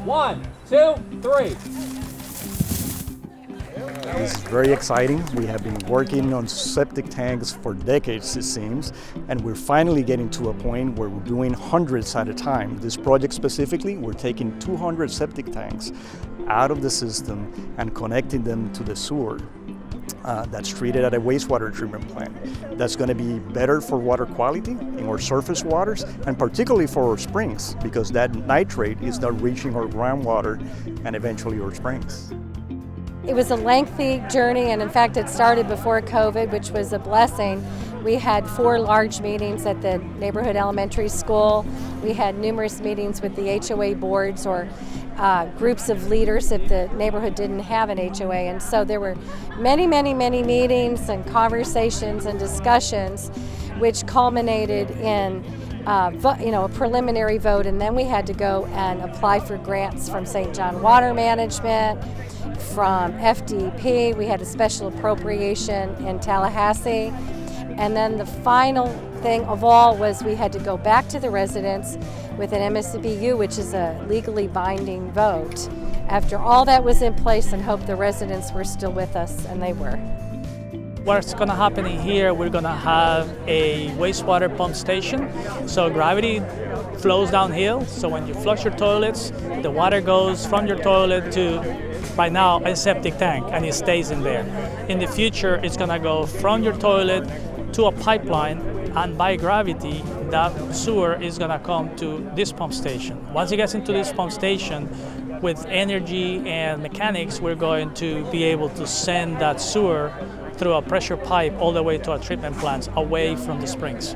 1, 2, 3. This is very exciting. We have been working on septic tanks for decades, it seems, and we're finally getting to a point where we're doing hundreds at a time. This project specifically, we're taking 200 septic tanks out of the system and connecting them to the sewer that's treated at a wastewater treatment plant. That's going to be better for water quality in our surface waters, and particularly for our springs, because that nitrate is not reaching our groundwater and eventually our springs. It was a lengthy journey, and in fact it started before COVID, which was a blessing. We had 4 large meetings at the neighborhood elementary school. We had numerous meetings with the HOA boards or groups of leaders if the neighborhood didn't have an HOA. And so there were many meetings and conversations and discussions which culminated in a preliminary vote, and then we had to go and apply for grants from St. John Water Management, from FDEP. We had a special appropriation in Tallahassee. And then the final thing of all was we had to go back to the residents with an MSBU, which is a legally binding vote, after all that was in place, and hope the residents were still with us, and they were. What's going to happen in here, we're going to have a wastewater pump station. So gravity flows downhill, so when you flush your toilets, the water goes from your toilet to, right now, a septic tank, and it stays in there. In the future, it's going to go from your toilet to a pipeline, and by gravity, that sewer is going to come to this pump station. Once it gets into this pump station, with energy and mechanics, we're going to be able to send that sewer through a pressure pipe all the way to our treatment plants, away from the springs.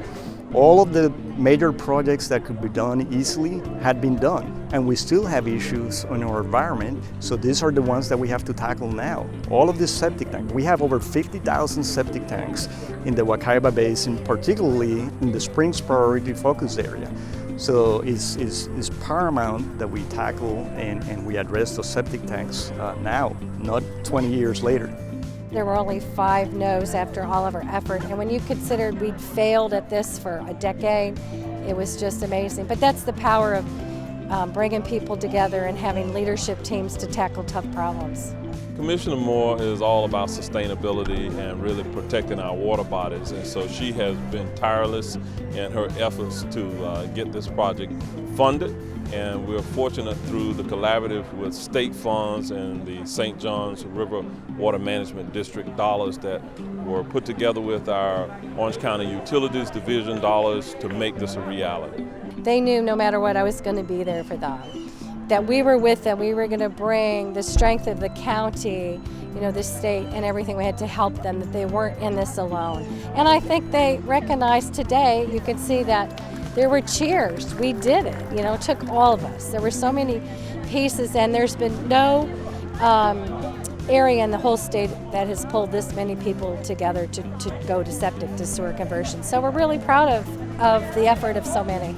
All of the major projects that could be done easily had been done, and we still have issues in our environment, so these are the ones that we have to tackle now. All of these septic tanks, we have over 50,000 septic tanks in the Wekiva Basin, particularly in the Springs priority focus area. So it's paramount that we tackle and we address those septic tanks now, not 20 years later. There were only 5 no's after all of our effort, and when you considered we'd failed at this for a decade, it was just amazing. But that's the power of bringing people together and having leadership teams to tackle tough problems. Commissioner Moore is all about sustainability and really protecting our water bodies, and so she has been tireless in her efforts to get this project funded. And we're fortunate through the collaborative with state funds and the St. Johns River Water Management District dollars that were put together with our Orange County Utilities Division dollars to make this a reality. They knew no matter what I was going to be there for them, that we were with them, we were going to bring the strength of the county, the state and everything we had to help them, that they weren't in this alone. And I think they recognize today, you can see that there were cheers. We did it. It took all of us. There were so many pieces, and there's been no area in the whole state that has pulled this many people together to go to septic to sewer conversion. So we're really proud of the effort of so many.